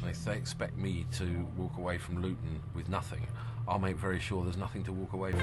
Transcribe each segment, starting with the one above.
if they expect me to walk away from Luton with nothing, I'll make very sure there's nothing to walk away from.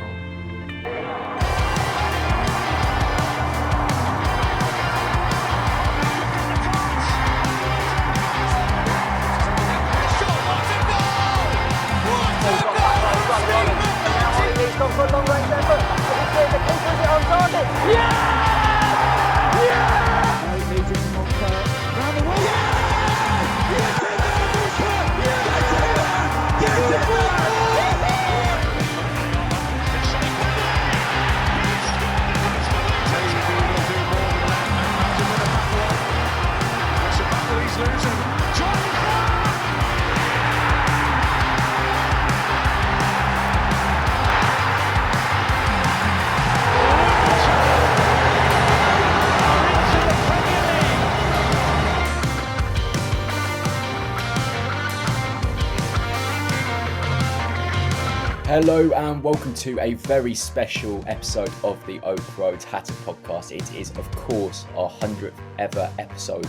Hello and welcome to a very special episode of the Oak Road Hatter podcast. It is, of course, our 100th ever episode.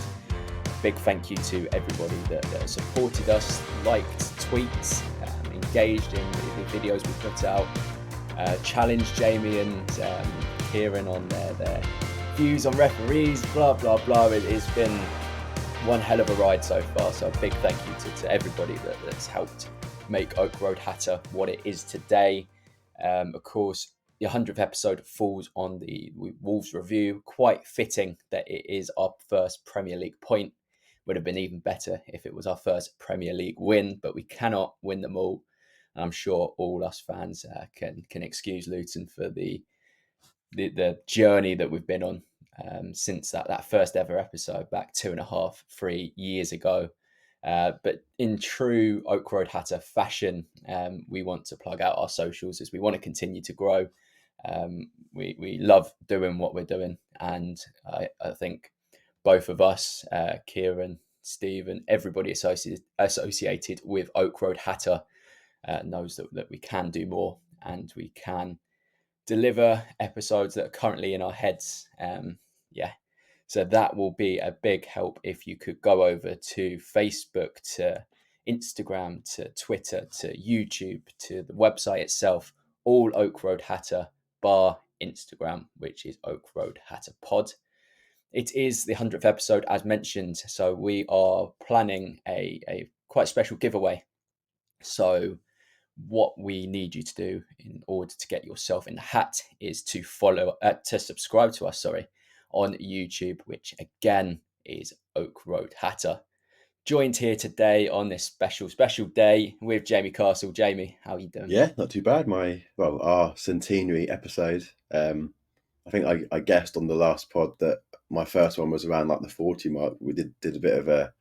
Big thank you to everybody that supported us, liked tweets, engaged in the videos we put out, challenged Jamie and Kieran on their views on referees, blah, blah, blah. It's been one hell of a ride so far. So a big thank you to everybody that's helped make Oak Road Hatter what it is today. Of course, the 100th episode falls on the Wolves review. Quite fitting that it is our first Premier League point. Would have been even better if it was our first Premier League win, but we cannot win them all. And I'm sure all us fans can excuse Luton for the journey that we've been on since that first ever episode back 2.5-3 years ago. But in true Oak Road Hatter fashion, we want to plug out our socials as we want to continue to grow. We love doing what we're doing. And I think both of us, Kieran, Steve, and everybody associated with Oak Road Hatter knows that we can do more and we can deliver episodes that are currently in our heads. So that will be a big help if you could go over to Facebook, to Instagram, to Twitter, to YouTube, to the website itself, all Oak Road Hatter bar Instagram, which is Oak Road Hatter Pod. It is the 100th episode, as mentioned, so we are planning a quite special giveaway. So what we need you to do in order to get yourself in the hat is to subscribe to us, on YouTube, which again is Oak Road Hatter. Joined here today on this special day with Jamie Castle. Jamie, how are you doing? Yeah, not too bad. Our centenary episode. I think I guessed on the last pod that my first one was around like the 40 mark. We did a bit of a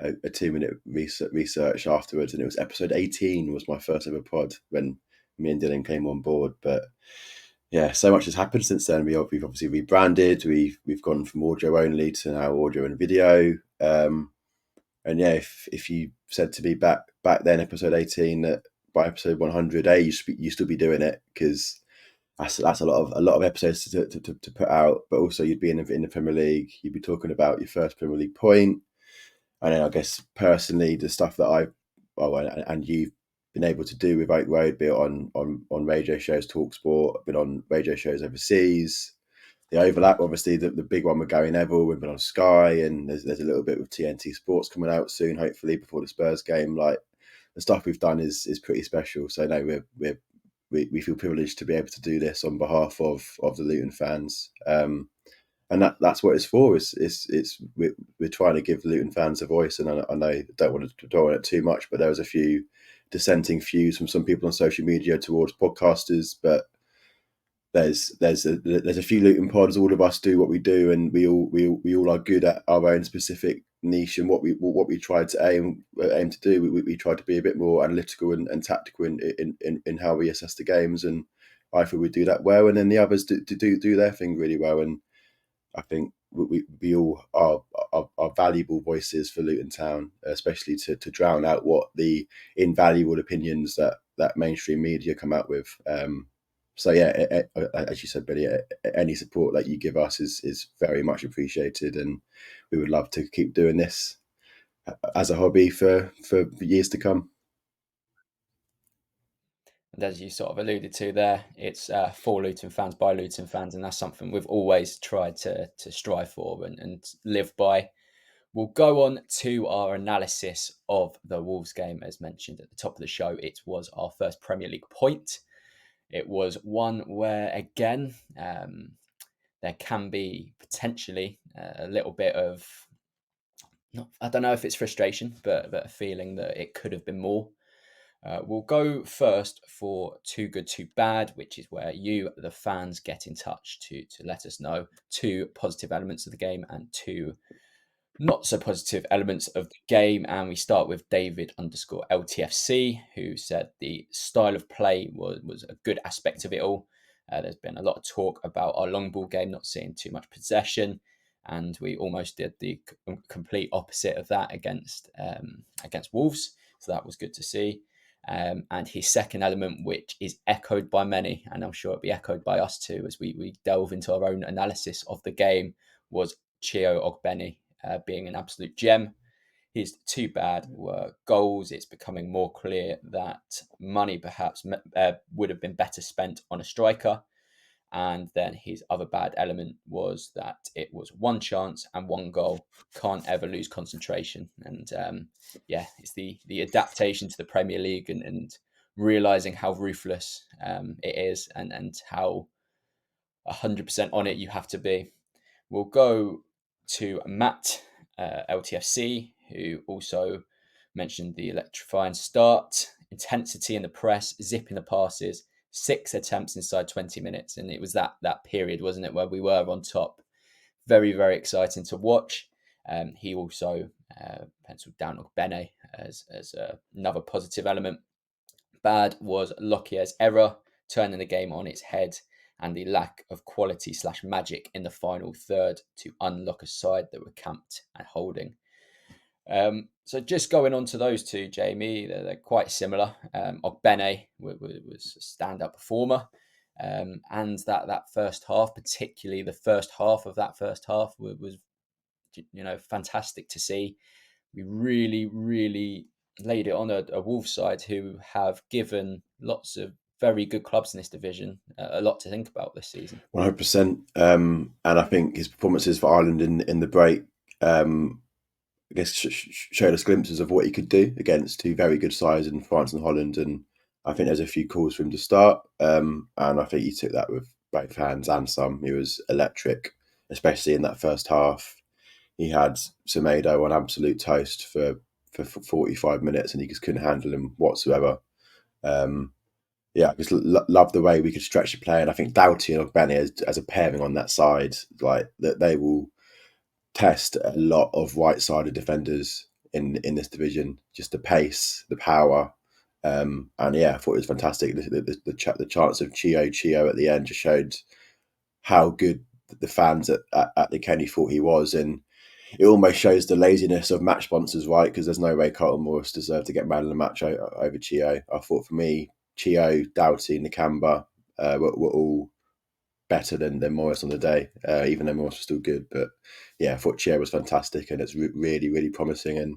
2-minute research afterwards, and it was episode 18 was my first ever pod when me and Dylan came on board. But yeah, so much has happened since then. We've obviously rebranded. We've gone from audio only to now audio and video. And yeah, if you said to me back then, episode 18, that by episode 100, you still be doing it, because that's a lot of episodes to put out. But also you'd be in the Premier League. You'd be talking about your first Premier League point, and then I guess personally the stuff that and you've been able to do with Oak Road, be it on radio shows, TalkSport, been on radio shows overseas. The overlap, obviously, the big one with Gary Neville, we've been on Sky, and there's a little bit with TNT Sports coming out soon, hopefully before the Spurs game. Like, the stuff we've done is pretty special. So no, we feel privileged to be able to do this on behalf of the Luton fans, and that's what it's for. We're trying to give Luton fans a voice, and I know I don't want to dwell on it too much, but there was a few dissenting views from some people on social media towards podcasters, but there's a few Luton pods. All of us do what we do, and we all are good at our own specific niche and what we try to aim to do. We try to be a bit more analytical and tactical in how we assess the games, and I feel we do that well, and then the others do their thing really well. And I think we all are valuable voices for Luton Town, especially to drown out what the invaluable opinions that mainstream media come out with. So yeah, as you said, Billy, any support that you give us is very much appreciated, and we would love to keep doing this as a hobby for years to come. And as you sort of alluded to there, it's for Luton fans by Luton fans, and that's something we've always tried to strive for and live by. We'll go on to our analysis of the Wolves game. As mentioned at the top of the show, it was our first Premier League point. It was one where, again, there can be potentially a little bit of, I don't know if it's frustration, but a feeling that it could have been more. We'll go first for Too Good, Too Bad, which is where you, the fans, get in touch to let us know 2 positive elements of the game and 2 not so positive elements of the game. And we start with David _ LTFC, who said the style of play was a good aspect of it all. There's been a lot of talk about our long ball game, not seeing too much possession. And we almost did the complete opposite of that against Wolves. So that was good to see. And his second element, which is echoed by many, and I'm sure it'll be echoed by us too, as we delve into our own analysis of the game, was Chio Ogbeni being an absolute gem. His 2 bad were goals. It's becoming more clear that money perhaps would have been better spent on a striker. And then his other bad element was that it was 1 chance and 1 goal. Can't ever lose concentration. And it's the adaptation to the Premier League and realizing how ruthless it is and how 100% on it you have to be. We'll go to Matt, LTFC, who also mentioned the electrifying start, intensity in the press, zipping the passes, 6 attempts inside 20 minutes. And it was that period, wasn't it, where we were on top. Very, very exciting to watch. He also penciled down Ogbene as another positive element. Bad was Lockyer's error, turning the game on its head, and the lack of quality / magic in the final third to unlock a side that were camped and holding. So just going on to those 2, Jamie, they're quite similar. Ogbene was a stand-up performer. And that first half, particularly the first half of that first half, was fantastic to see. We really, really laid it on a Wolves side who have given lots of very good clubs in this division a lot to think about this season. 100%. And I think his performances for Ireland in the break, I guess, showed us glimpses of what he could do against 2 very good sides in France and Holland. And I think there's a few calls for him to start. And I think he took that with both hands and some. He was electric, especially in that first half. He had Semedo on absolute toast for 45 minutes, and he just couldn't handle him whatsoever. I just love the way we could stretch the play, and I think Doughty and Ogbene as a pairing on that side, like that, they will test a lot of right-sided defenders in this division. Just the pace, the power, and I thought it was fantastic. The chance of Chio at the end just showed how good the fans at the Kenny thought he was, and it almost shows the laziness of match sponsors, right? Because there's no way Carlton Morris deserved to get man of the match over Chio. I thought, for me, Chio, Doughty, Nakamba were all better than Morris on the day, even though Morris was still good. But I thought Chio was fantastic, and it's really, really promising. And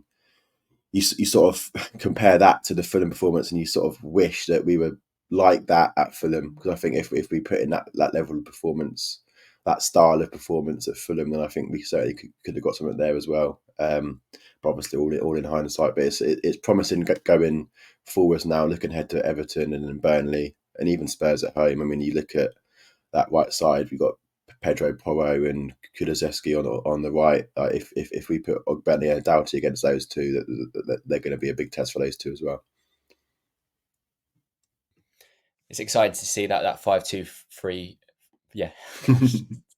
you sort of compare that to the Fulham performance, and you sort of wish that we were like that at Fulham, because I think if we put in that level of performance, that style of performance at Fulham, then I think we certainly could have got something there as well. But obviously, all in hindsight. But it's promising going forwards now, looking ahead to Everton and then Burnley and even Spurs at home. I mean, you look at that right side, we've got Pedro Porro and Kulusevski on the right. If we put Ogbene and Doughty against those 2, they're going to be a big test for those 2 as well. It's exciting to see that 5-2-3. Yeah,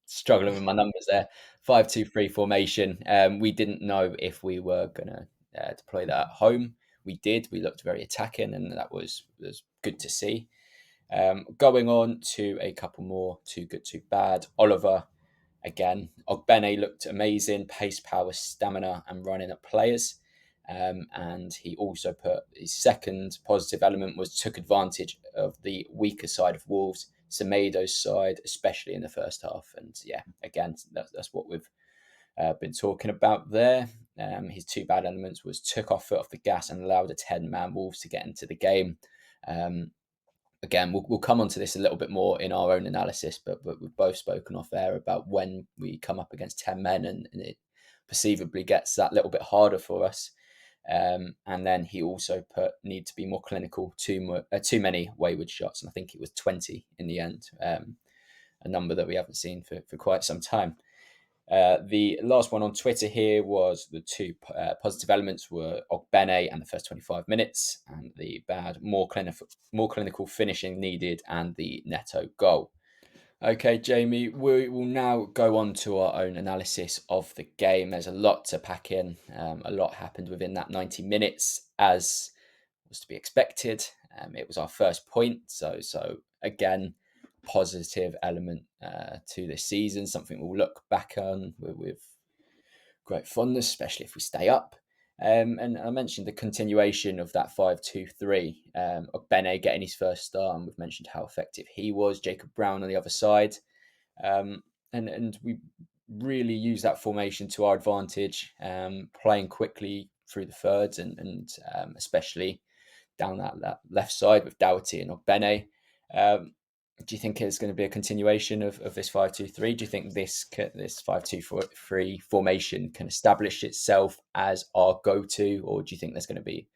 struggling with my numbers there. 5-2-3 formation. We didn't know if we were going to deploy that at home. We did. We looked very attacking, and that was good to see. Going on to a couple more Too Good, Too Bad. Oliver, again. Ogbene looked amazing. Pace, power, stamina, and running at players. And he also put his second positive element was took advantage of the weaker side of Wolves, Semedo's side, especially in the first half. And again, that's what we've been talking about there. his two bad elements was took our foot off the gas and allowed a 10-man Wolves to get into the game. Again, we'll come on to this a little bit more in our own analysis, but we've both spoken off air about when we come up against 10 men and it perceivably gets that little bit harder for us. And then he also need to be more clinical, too many wayward shots. And I think it was 20 in the end, a number that we haven't seen for quite some time. The last one on Twitter here was the two positive elements were Ogbene and the first 25 minutes, and the bad, more clinical finishing needed, and the Neto goal. Okay, Jamie, we will now go on to our own analysis of the game. There's a lot to pack in. A lot happened within that 90 minutes, as was to be expected. It was our first point, so again, positive element to this season, something we'll look back on with great fondness, especially if we stay up. And I mentioned the continuation of that 5-2-3. Ogbene getting his first start, and we've mentioned how effective he was. Jacob Brown on the other side. And we really use that formation to our advantage, playing quickly through the thirds and especially down that left side with Doughty and Ogbene. Do you think it's going to be a continuation of this 5-2-3? Do you think this 5-2-3 formation can establish itself as our go-to, or do you think there's going to be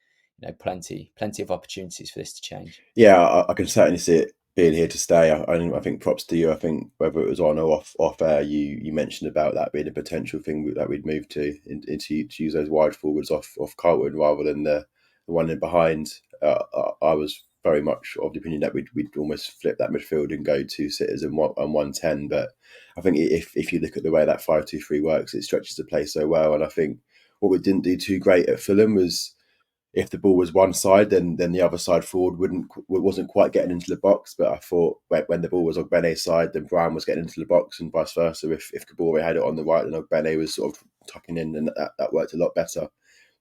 plenty of opportunities for this to change? Yeah, I can certainly see it being here to stay. I think props to you. I think whether it was on or off air, you mentioned about that being a potential thing that we'd move to use those wide forwards off Carlton rather than the one in behind. I was very much of the opinion that we'd almost flip that midfield and go two sitters and 110. But I think if you look at the way that 5-2-3 works, it stretches the play so well. And I think what we didn't do too great at Fulham was, if the ball was one side, then the other side forward wasn't quite getting into the box. But I thought when the ball was Ogbene's side, then Brown was getting into the box, and vice versa. If Kabore had it on the right, then Ogbene was sort of tucking in, and that worked a lot better.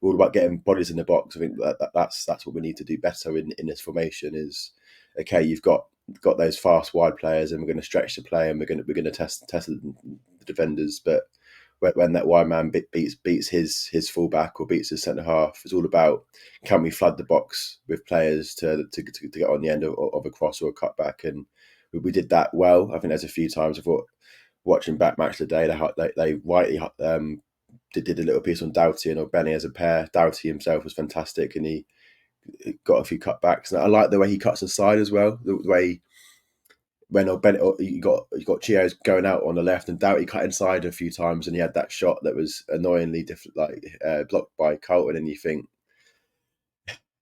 All about getting bodies in the box. I think that's what we need to do better in this formation. Is okay, you've got those fast wide players, and we're going to stretch the play, and we're going to test the defenders. But when that wide man beats his fullback or beats his centre half, it's all about, can we flood the box with players to get on the end of a cross or a cutback, and we did that well. I think there's a few times I thought, watching back Match of the Day, they rightly did a little piece on Doughty and Ogbene as a pair. Doughty himself was fantastic, and he got a few cutbacks. And I like the way he cuts inside as well. The way when Ogbene, you got Chio's going out on the left, and Doughty cut inside a few times, and he had that shot that was annoyingly blocked by Carlton, and you think,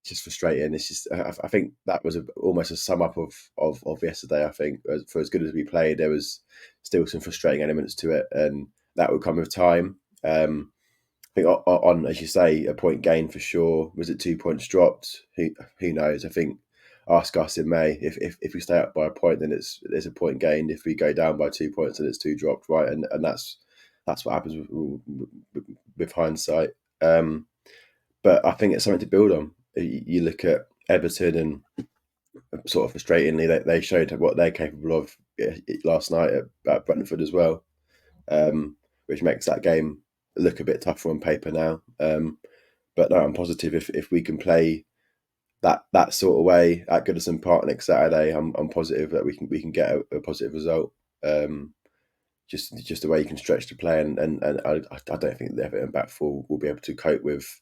just frustrating. It's just, I think that was almost a sum up of yesterday. I think for as good as we played, there was still some frustrating elements to it, and that will come with time. I think on, as you say, a point gain for sure. Was it 2 points dropped? Who knows? I think, ask us in May. If we stay up by a point, then there's a point gained. If we go down by 2 points, then it's 2 dropped, right? And that's what happens with hindsight. But I think it's something to build on. You look at Everton, and sort of frustratingly, they showed what they're capable of last night at Brentford as well, which makes that game look a bit tougher on paper now. But no, I'm positive if we can play that sort of way at Goodison Park next Saturday, I'm positive that we can get a positive result. Just the way you can stretch the play, and I don't think the Everton back four will be able to cope with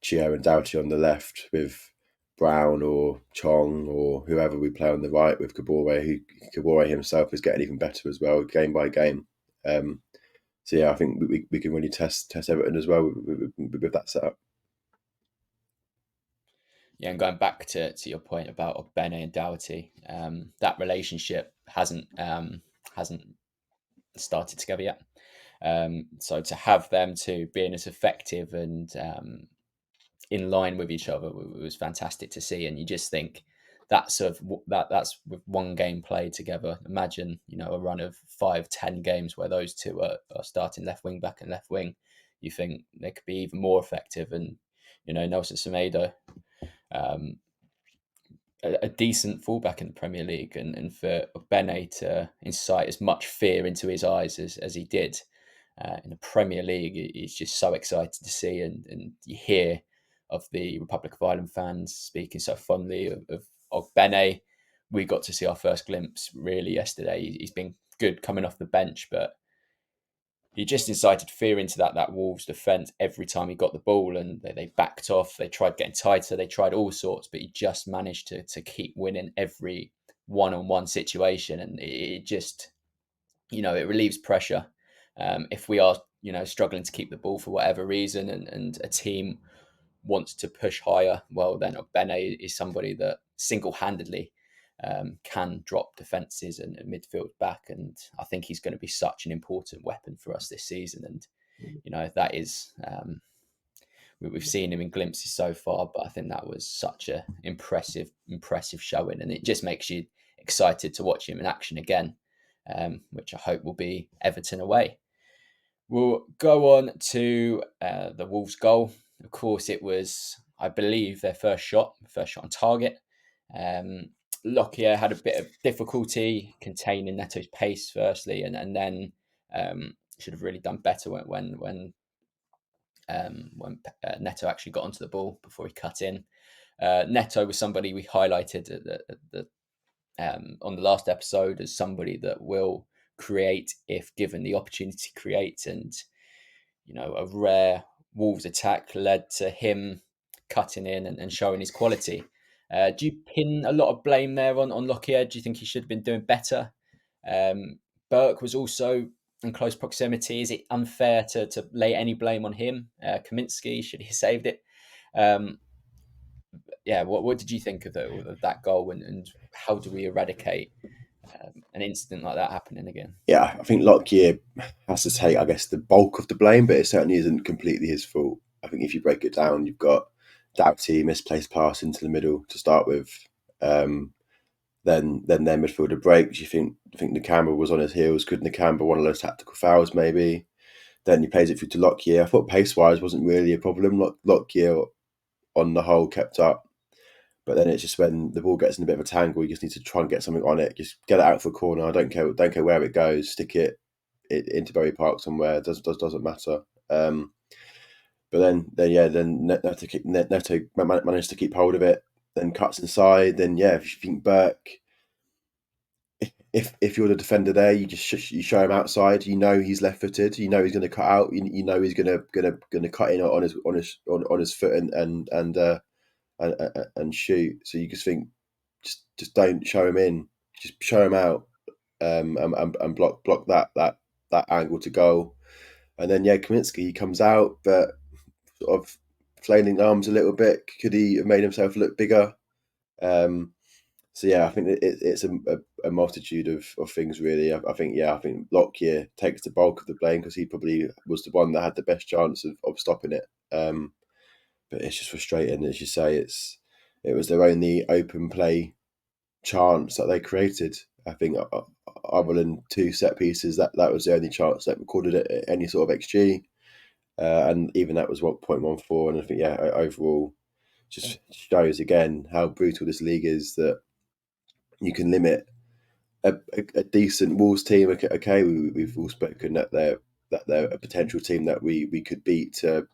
Chio and Doughty on the left, with Brown or Chong or whoever we play on the right, with Kabore, who Kabore himself is getting even better as well, game by game. So yeah, I think we can really test Everton as well with that setup. Yeah, and going back to your point about Ogbene and Doughty, that relationship hasn't started together yet. So to have them two being as effective and in line with each other was fantastic to see. And you just think that's with one game played together. Imagine, a run of 5-10 games where those two are starting left wing back and left wing. You think they could be even more effective. And Nelson Semedo, a decent fullback in the Premier League, and for Ogbene to incite as much fear into his eyes as he did, in the Premier League is just so exciting to see, and you hear of the Republic of Ireland fans speaking so fondly of Ogbene. We got to see our first glimpse really yesterday. He's been good coming off the bench, but he just incited fear into that Wolves defence every time he got the ball, and they backed off. They tried getting tighter. They tried all sorts, but he just managed to keep winning every one-on-one situation, and it just, it relieves pressure. If we are, struggling to keep the ball for whatever reason, and a team wants to push higher, well, then Ogbene is somebody that single-handedly can drop defences and midfield back. And I think he's going to be such an important weapon for us this season. And, that is, we've seen him in glimpses so far, but I think that was such a impressive showing. And it just makes you excited to watch him in action again, which I hope will be Everton away. We'll go on to the Wolves goal. Of course, it was, I believe, their first shot on target. Lockyer had a bit of difficulty containing Neto's pace firstly, and then should have really done better when Neto actually got onto the ball before he cut in. Neto was somebody we highlighted on the last episode as somebody that will create if given the opportunity to create, and a rare Wolves attack led to him cutting in and showing his quality. Do you pin a lot of blame there on Lockyer? Do you think he should have been doing better? Burke was also in close proximity. Is it unfair to lay any blame on him? Kaminsky, should he have saved it? What did you think of that goal, and how do we eradicate an incident like that happening again? Yeah, I think Lockyer has to take, I guess, the bulk of the blame, but it certainly isn't completely his fault. I think if you break it down, you've got Doughty, misplaced pass into the middle to start with. Then their midfielder breaks. I think Nakamba was on his heels. Could Nakamba one of those tactical fouls maybe? Then he plays it through to Lockyer. I thought pace-wise wasn't really a problem. Lockyer, on the whole, kept up. But then it's just when the ball gets in a bit of a tangle, you just need to try and get something on it. Just get it out for a corner. I don't care where it goes. Stick it into Bury Park somewhere. It doesn't matter. But then Neto managed to keep hold of it. Then cuts inside. Then if you think Burke, if you're the defender there, you just you show him outside. You know he's left-footed. You know he's going to cut out. You know he's going to cut in on his foot and shoot. So you just think, just don't show him in. Just show him out, and block that angle to goal. And then Kaminsky, he comes out, but sort of flailing arms a little bit. Could he have made himself look bigger? I think it's a multitude of things really. I think Lockyer takes the bulk of the blame because he probably was the one that had the best chance of stopping it. But it's just frustrating, as you say. It was their only open play chance that they created. I think other than two set pieces, that was the only chance that recorded at any sort of XG, and even that was 1.14. And I think overall, just shows again how brutal this league is, that you can limit a decent Wolves team. Okay, we've all spoken that they're a potential team that we could beat to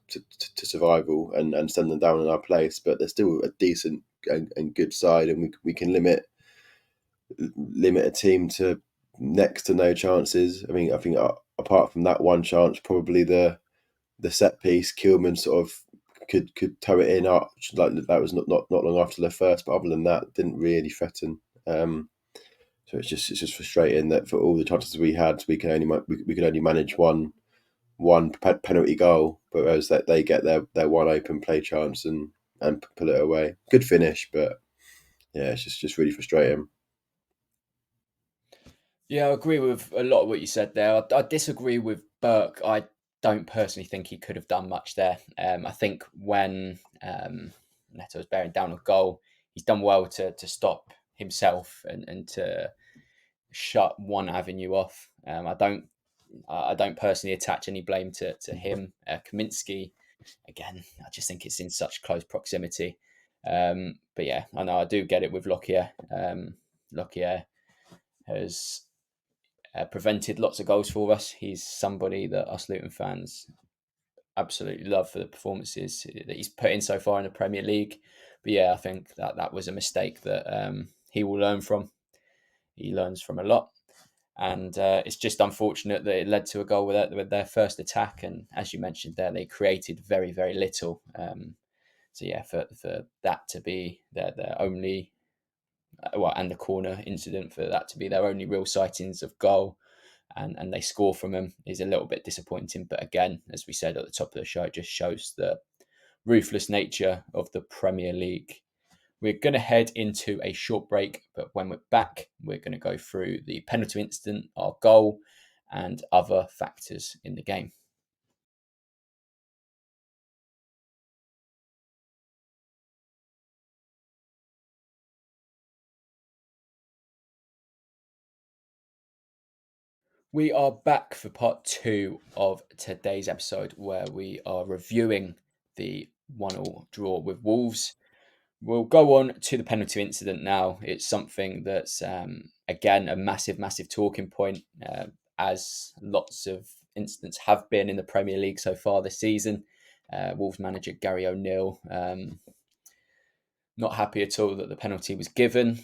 survival and send them down in our place, but they're still a decent and good side, and we can limit a team to next to no chances. I think apart from that one chance, probably the set piece, Kilman sort of could tow it in up, like that was not long after the first, but other than that, didn't really threaten. So it's just frustrating that for all the chances we had, we could only manage one penalty goal, but whereas that they get their one open play chance and pull it away. Good finish, but it's just really frustrating. Yeah, I agree with a lot of what you said there. I disagree with Burke. I don't personally think he could have done much there. I think when Neto was bearing down a goal, he's done well to stop himself and to shut one avenue off. I don't personally attach any blame to him. Kaminsky, again, I just think it's in such close proximity. But yeah, I know I do get it with Lockyer. Lockyer has prevented lots of goals for us. He's somebody that us Luton fans absolutely love for the performances that he's put in so far in the Premier League. But yeah, I think that was a mistake that he will learn from. He learns from a lot. And it's just unfortunate that it led to a goal with their first attack. And as you mentioned there, they created very, very little. So yeah, for that to be their only, and the corner incident, for that to be their only real sightings of goal, and they score from him, is a little bit disappointing. But again, as we said at the top of the show, it just shows the ruthless nature of the Premier League. We're going to head into a short break, but when we're back, we're going to go through the penalty incident, our goal, and other factors in the game. We are back for part 2 of today's episode, where we are reviewing the 1-1 draw with Wolves. We'll go on to the penalty incident now. It's something that's, again, a massive talking point, as lots of incidents have been in the Premier League so far this season. Wolves manager Gary O'Neill not happy at all that the penalty was given.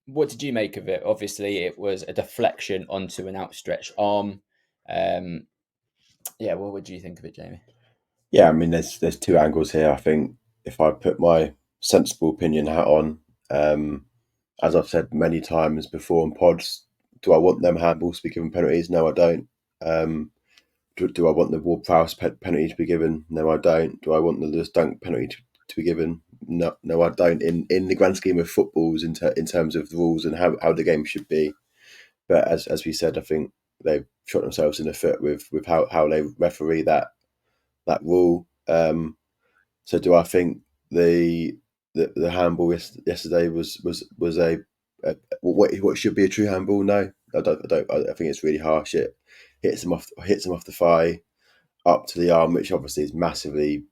What did you make of it? Obviously, it was a deflection onto an outstretched arm. Yeah, what do you think of it, Jamie? Yeah, I mean, there's two angles here. I think if I put my sensible opinion hat on, as I've said many times before in pods, do I want them handballs to be given penalties? No, I don't. Do I want the Ward-Prowse penalty to be given? No, I don't. Do I want the Lewis Dunk penalty to be given? No, I don't. In the grand scheme of footballs, in terms of the rules and how the game should be. But as we said, I think they've shot themselves in the foot with how they referee that rule. So do I think the handball yesterday was a what should be a true handball? No, I don't. I think it's really harsh. It hits him off the thigh up to the arm, which obviously is massively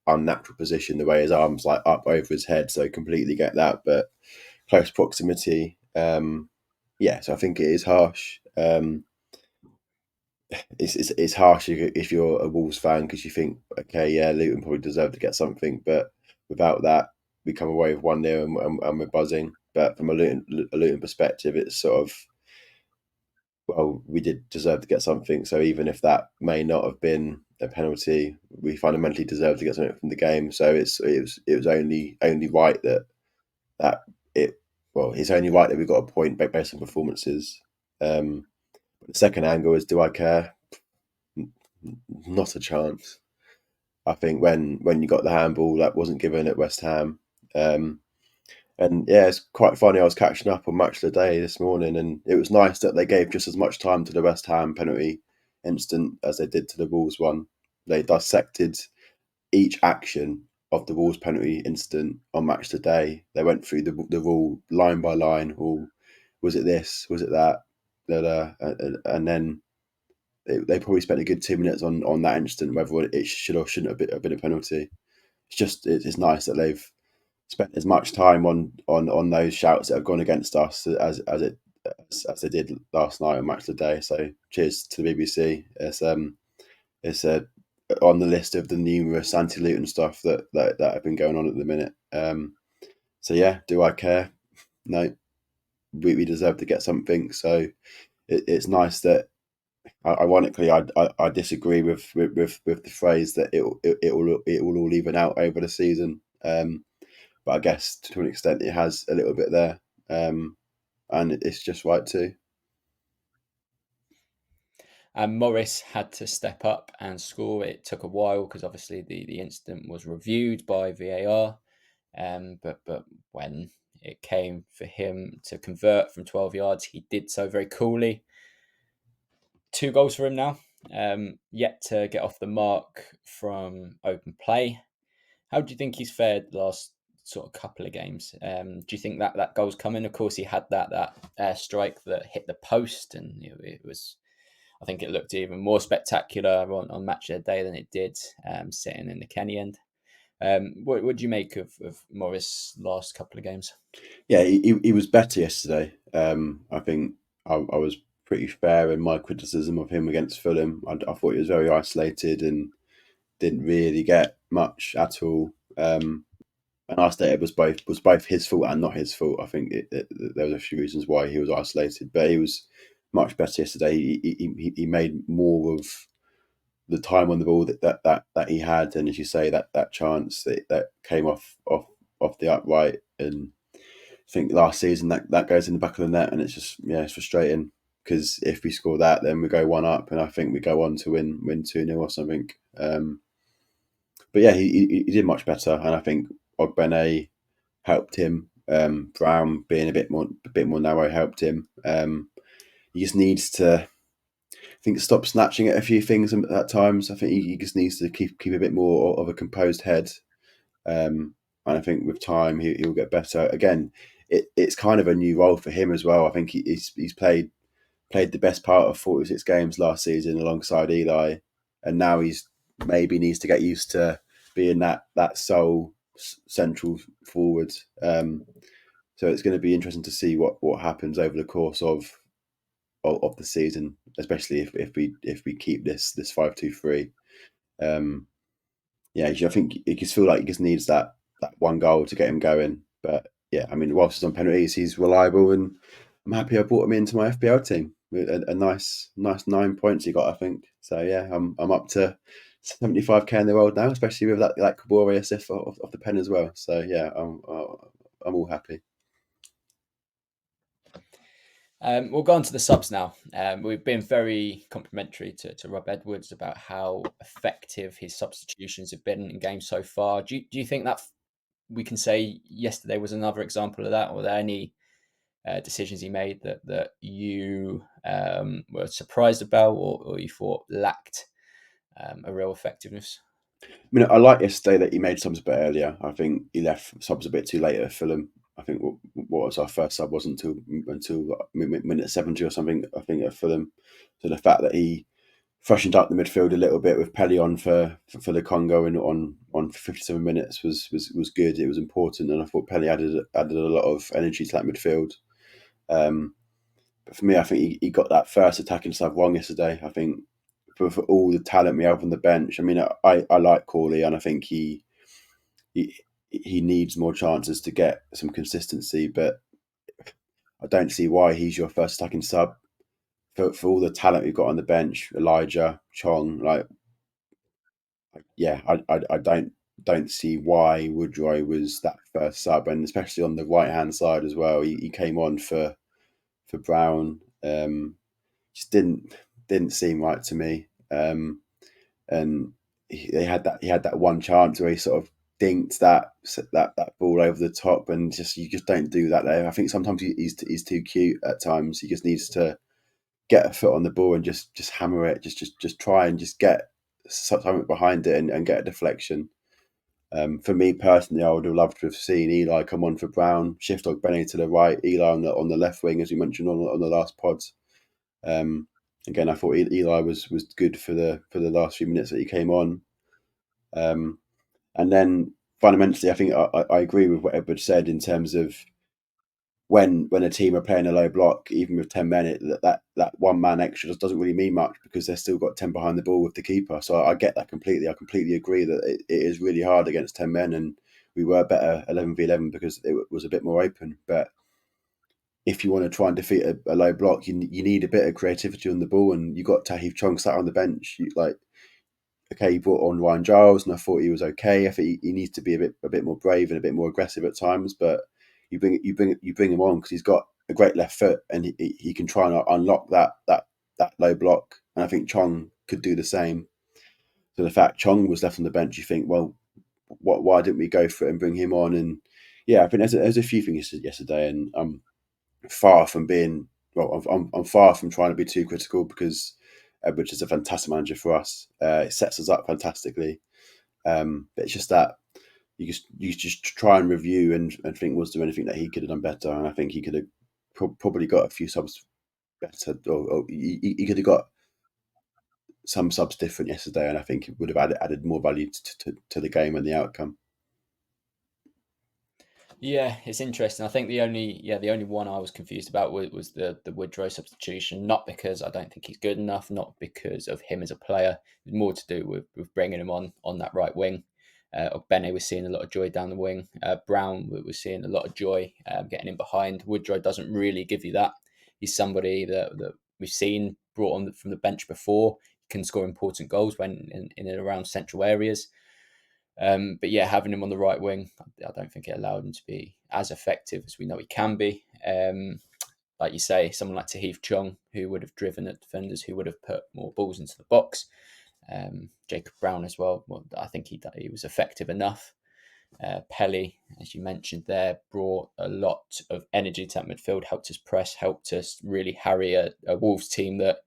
unnatural position, the way his arm's like up over his head. So I completely get that, but close proximity. Yeah, so I think it is harsh. It's harsh if you're a Wolves fan, because you think, okay, yeah, Luton probably deserve to get something, but without that, we come away with 1-0 and we're buzzing. But from a Luton perspective, it's sort of, well, we did deserve to get something. So even if that may not have been a penalty, we fundamentally deserved to get something from the game. So it was only right it's only right that we got a point based on performances. The second angle is, do I care? Not a chance. I think when you got the handball that wasn't given at West Ham, and yeah, it's quite funny. I was catching up on Match of the Day this morning, and it was nice that they gave just as much time to the West Ham penalty incident as they did to the Wolves one. They dissected each action of the Wolves penalty incident on Match of the Day. They went through the rule line by line. Oh, was it this? Was it that? And then they probably spent a good 2 minutes on that incident, whether it should or shouldn't have been a penalty. It's nice that they've spent as much time on those shouts that have gone against us as they did last night on Match of the Day. So cheers to the BBC. It's on the list of the numerous anti-Luton stuff that have been going on at the minute. So yeah, do I care? No, we deserve to get something. So it's nice that, ironically, I disagree with the phrase that it will all even out over the season. But I guess to an extent it has a little bit there, and it's just right too. And Morris had to step up and score. It took a while because obviously the incident was reviewed by VAR, but when it came for him to convert from 12 yards, he did so very coolly. 2 goals for him now. Yet to get off the mark from open play. How do you think he's fared the last sort of couple of games? Do you think that goal's coming? Of course, he had that strike that hit the post, and it was. I think it looked even more spectacular on Match of the Day than it did sitting in the Kenny end. What do you make of Morris' last couple of games? Yeah, he was better yesterday. I think I was pretty fair in my criticism of him against Fulham. I thought he was very isolated and didn't really get much at all. And I stated it was both his fault and not his fault. I think there was a few reasons why he was isolated, but he was much better yesterday. He made more of the time on the ball that he had, and as you say, that chance that came off the upright, and I think last season that goes in the back of the net, and it's just it's frustrating because if we score that, then we go 1-up, and I think we go on to win 2-0 or something. But yeah, he did much better, and I think Ogbene helped him. Brown being a bit more narrow helped him. He just needs to, I think, stop snatching at a few things at times. I think he just needs to keep a bit more of a composed head. And I think with time he'll get better. Again, it's kind of a new role for him as well. I think he's played the best part of 46 games last season alongside Eli, and now he's maybe needs to get used to being that sole central forward. So it's going to be interesting to see what happens over the course of the season, especially if we keep this 5-2-3. I think he just feel like he just needs that one goal to get him going. But yeah, I mean, whilst he's on penalties, he's reliable, and I'm happy I brought him into my FPL team with a nice 9 points he got, I think. So yeah, I'm up to 75k in the world now, especially with that Kabore assist of the pen as well. So yeah, I'm all happy. We'll go on to the subs now. We've been very complimentary to Rob Edwards about how effective his substitutions have been in games so far. Do you think that we can say yesterday was another example of that, or were there any decisions he made that you were surprised about, or you thought lacked a real effectiveness? I mean, I like yesterday that he made subs a bit earlier. I think he left subs a bit too late at Fulham. I think what was our first sub wasn't until minute 70 or something, I think, at Fulham. So the fact that he freshened up the midfield a little bit with Pelly on for the Congo and on 57 minutes was good. It was important, and I thought Pelly added a lot of energy to that midfield. But for me, I think he got that first attacking sub wrong yesterday. I think for all the talent we have on the bench, I mean, I like Corley, and I think he needs more chances to get some consistency, but I don't see why he's your first attacking sub. For all the talent we've got on the bench, Elijah, Chong, I don't see why Woodrow was that first sub, and especially on the right hand side as well. He came on for Brown. Just didn't seem right to me. And he had that one chance where he sort of dinked that ball over the top, and you just don't do that there. I think sometimes he's too cute at times. He just needs to get a foot on the ball and just hammer it. Just try and just get something behind it and get a deflection. For me personally, I would have loved to have seen Eli come on for Brown, shift Ogbene to the right, Eli on the left wing, as we mentioned on the last pods. Again, I thought Eli was good for the last few minutes that he came on. And then fundamentally, I think I agree with what Edward said in terms of when a team are playing a low block, even with 10 men, that one man extra just doesn't really mean much because they've still got 10 behind the ball with the keeper. So I get that completely. I completely agree that it is really hard against 10 men, and we were better 11v11 because it was a bit more open. But if you want to try and defeat a low block, you need a bit of creativity on the ball, and you got Tahith Chong sat on the bench. He brought on Ryan Giles, and I thought he was okay. I think he needs to be a bit more brave and a bit more aggressive at times, but you bring him on because he's got a great left foot, and he can try and unlock that low block. And I think Chong could do the same. So the fact Chong was left on the bench, you think, well, why didn't we go for it and bring him on? And yeah, I think there's a few things yesterday, and I'm far from being I'm far from trying to be too critical because Edwards is a fantastic manager for us. It sets us up fantastically. But it's just that you just try and review and think, was there anything that he could have done better? And I think he could have probably got a few subs better, or he could have got some subs different yesterday, and I think it would have added more value to the game and the outcome. Yeah, it's interesting. I think the only one I was confused about was the Woodrow substitution. Not because I don't think he's good enough, not because of him as a player. It's more to do with bringing him on that right wing. Bene was seeing a lot of joy down the wing. Brown was seeing a lot of joy getting in behind. Woodrow doesn't really give you that. He's somebody that we've seen brought on from the bench before. He can score important goals when in and around central areas. But yeah, having him on the right wing, I don't think it allowed him to be as effective as we know he can be. Like you say, someone like Tahith Chong, who would have driven at defenders, who would have put more balls into the box. Jacob Brown as well. I think he was effective enough. Pelly, as you mentioned there, brought a lot of energy to that midfield, helped us press, helped us really harry a Wolves team that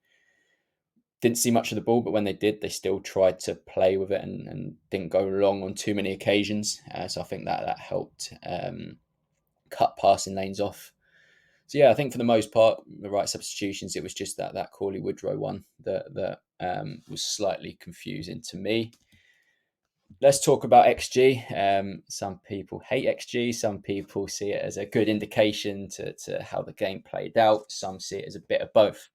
didn't see much of the ball, but when they did, they still tried to play with it and didn't go long on too many occasions. So I think that helped cut passing lanes off. So yeah, I think for the most part, the right substitutions. It was just that Corley Woodrow one that was slightly confusing to me. Let's talk about XG. Some people hate XG. Some people see it as a good indication to how the game played out. Some see it as a bit of both.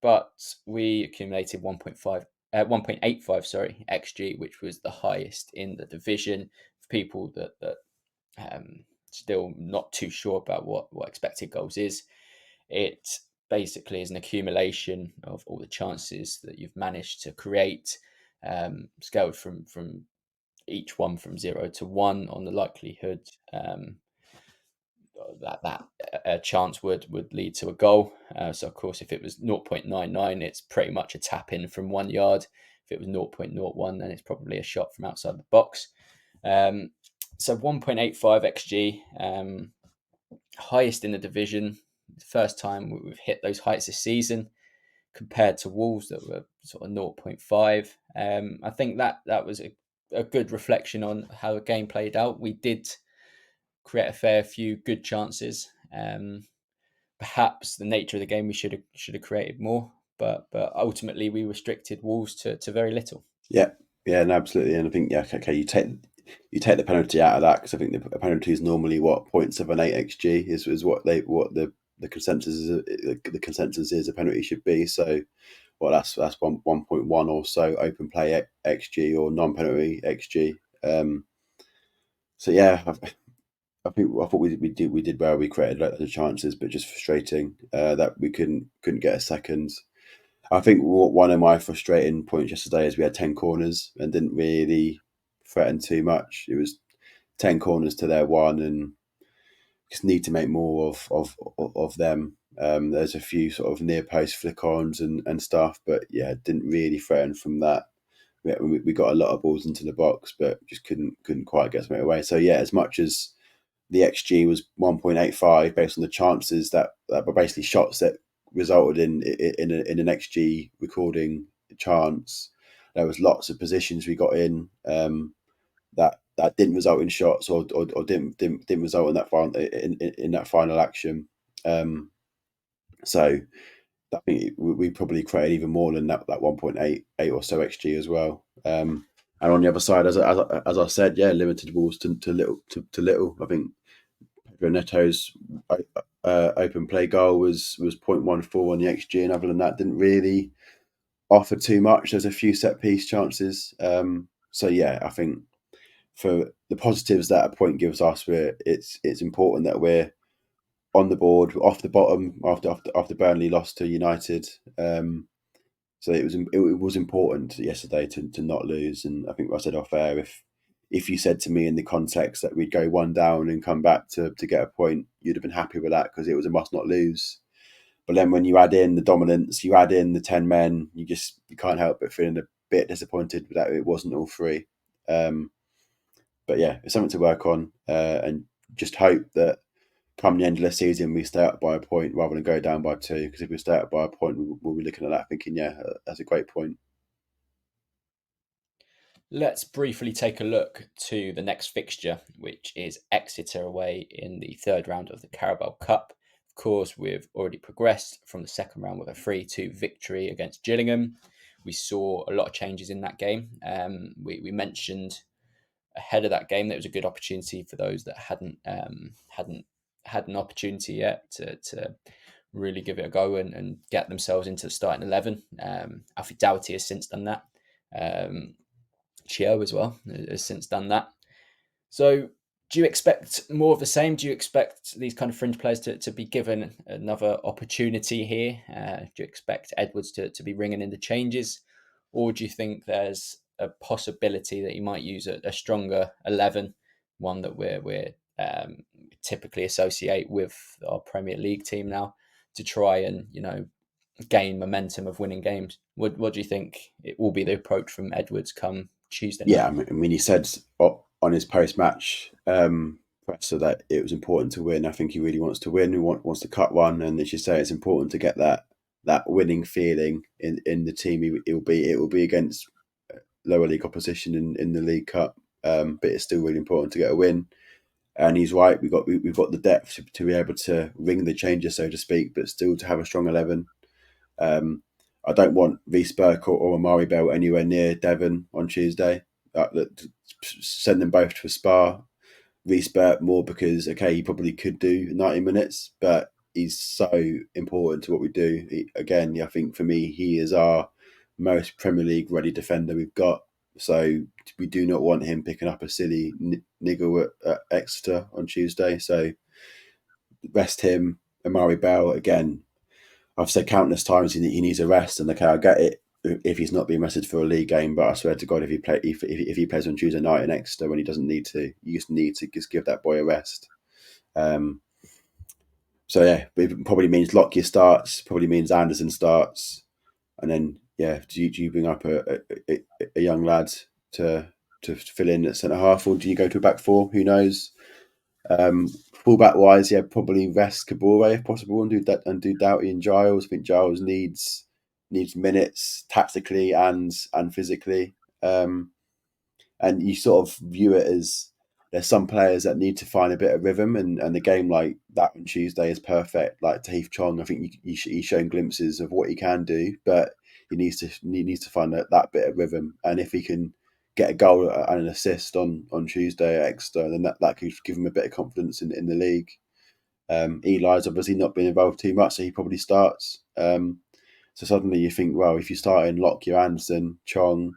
But we accumulated 1.85, XG, which was the highest in the division. For people that still not too sure about what expected goals is, it basically is an accumulation of all the chances that you've managed to create, scaled from each one from 0 to 1 on the likelihood that a chance would lead to a goal. So of course, if it was 0.99, it's pretty much a tap in from 1 yard. If it was 0.01, then it's probably a shot from outside the box. So 1.85 xg, highest in the division. The first time we've hit those heights this season, compared to Wolves that were sort of 0.5. I think that was a good reflection on how the game played out. We did create a fair few good chances. Perhaps the nature of the game, we should have created more, but ultimately we restricted Wolves to very little. Yeah, no, absolutely. And I think okay, you take the penalty out of that, because I think the penalty is normally what 0.78 xg is what the consensus is. The consensus is a penalty should be. So well, that's 1.1 or so open play xg or non-penalty xg. So yeah, I thought we did well. We created loads of chances, but just frustrating that we couldn't get a second. I think one of my frustrating points yesterday is we had 10 corners and didn't really threaten too much. It was 10 corners to their one, and just need to make more of them. There's a few sort of near post flick-ons and stuff, but yeah, didn't really threaten from that. We got a lot of balls into the box, but just couldn't quite get something away. So yeah, as much as the XG was 1.85 based on the chances that were basically shots that resulted in an XG recording chance. There was lots of positions we got in that didn't result in shots or didn't result in that final action. So I think we probably created even more than that 1.88 or so XG as well. And on the other side, as I said, yeah, limited balls to little. I think Pedro Neto's open play goal was 0.14 on the XG, and other than that, didn't really offer too much. There's a few set piece chances. So yeah, I think for the positives that a point gives us, it's important that we're on the board off the bottom after Burnley lost to United. So it was important yesterday to not lose, and I think I said off air, if you said to me in the context that we'd go one down and come back to get a point, you'd have been happy with that because it was a must not lose. But then when you add in the dominance, you add in the 10 men, you can't help but feeling a bit disappointed that it wasn't all three. But yeah, it's something to work on, and just hope that come the end of the season we stay up by a point rather than go down by 2. Because if we stay up by a point, we'll be looking at that thinking, yeah, that's a great point. Let's briefly take a look to the next fixture, which is Exeter away in the third round of the Carabao Cup. Of course, we've already progressed from the second round with a 3-2 victory against Gillingham. We saw a lot of changes in that game. We mentioned ahead of that game. That was a good opportunity for those that hadn't had an opportunity yet to really give it a go and get themselves into the starting 11. I think Doughty has since done that. Chio as well has since done that. So do you expect more of the same? Do you expect these kind of fringe players to be given another opportunity here? Do you expect Edwards to be ringing in the changes? Or do you think there's a possibility that you might use a stronger 11, one that we're typically associate with our Premier League team now, to try and, gain momentum of winning games? What do you think it will be the approach from Edwards come Tuesday night? Yeah, I mean, he said on his post-match presser that it was important to win. I think he really wants to win. He wants to cut one, and as you say, it's important to get that winning feeling in the team. It will be against lower league opposition in the League Cup, but it's still really important to get a win. And he's right. We've got the depth to be able to ring the changes, so to speak, but still to have a strong 11. I don't want Reece Burke or Amari Bell anywhere near Devon on Tuesday. Send them both to a spar. Reece Burke more because, he probably could do 90 minutes, but he's so important to what we do. I think for me, he is our most Premier League ready defender we've got. So we do not want him picking up a silly niggle at Exeter on Tuesday. So rest him. Amari Bell, again, I've said countless times he needs a rest, and I get it if he's not being rested for a league game. But I swear to God, if he plays on Tuesday night in Exeter when he doesn't need to, you just need to give that boy a rest. It probably means Lockyer starts. Probably means Anderson starts, and then do you bring up a young lad to fill in at centre half, or do you go to a back four? Who knows? Fullback wise, probably rest Kabore if possible and do Doughty and Giles. I think Giles needs minutes tactically and physically. And you sort of view it as there's some players that need to find a bit of rhythm, and a game like that on Tuesday is perfect. Like Tahith Chong, I think he's shown glimpses of what he can do, but he needs to find that bit of rhythm. And if he can get a goal and an assist on Tuesday at Exeter, then that could give him a bit of confidence in the league. Eli's obviously not been involved too much, so he probably starts. So suddenly you think, well, if you start in Lockyer, Anderson, Chong,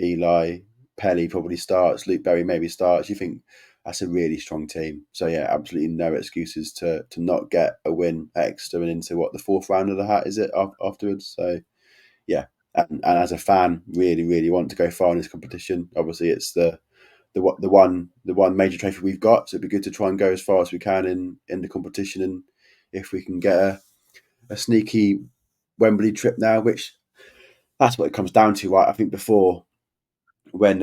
Eli, Pelly probably starts, Luke Berry maybe starts, you think that's a really strong team. So absolutely no excuses to not get a win at Exeter and into the fourth round of the hat, is it, afterwards? So and as a fan, really, really want to go far in this competition. Obviously, it's the one major trophy we've got, so it'd be good to try and go as far as we can in the competition. And if we can get a sneaky Wembley trip now, which that's what it comes down to, right? I think before, when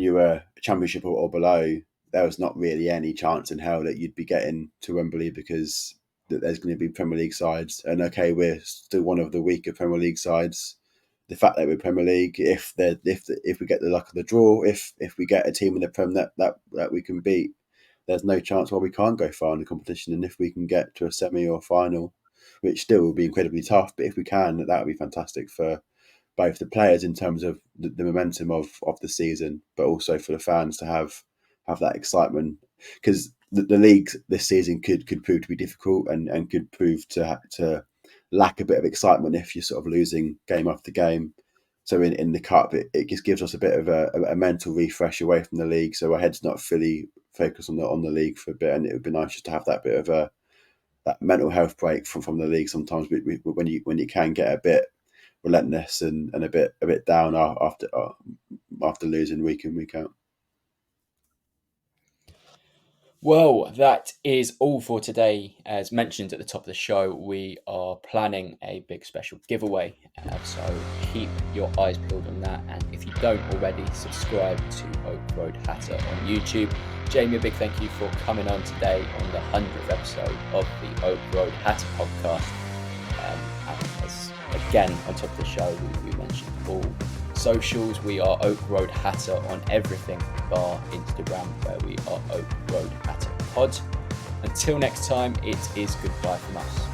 you were Championship or below, there was not really any chance in hell that you'd be getting to Wembley, because there's going to be Premier League sides, and we're still one of the weaker Premier League sides. The fact that we're Premier League, if we get the luck of the draw, if we get a team in the Prem that we can beat, there's no chance why we can't go far in the competition. And if we can get to a semi or final, which still will be incredibly tough, but if we can, that would be fantastic for both the players in terms of the momentum of the season, but also for the fans to have that excitement, because the league this season could prove to be difficult and could prove to lack a bit of excitement if you're sort of losing game after game. So in the cup, it just gives us a bit of a mental refresh away from the league, so our head's not fully focused on the league for a bit, and it would be nice just to have that bit of that mental health break from the league sometimes when you can get a bit relentless and a bit down after losing week in, week out. Well, that is all for today. As mentioned at the top of the show, we are planning a big special giveaway. So keep your eyes peeled on that. And if you don't already, subscribe to Oak Road Hatter on YouTube. Jamie, a big thank you for coming on today on the 100th episode of the Oak Road Hatter podcast. And as again, on top of the show, we mentioned all socials. We are Oak Road Hatter on everything bar Instagram, where we are Oak Road Hatter Pod. Until next time, it is goodbye from us.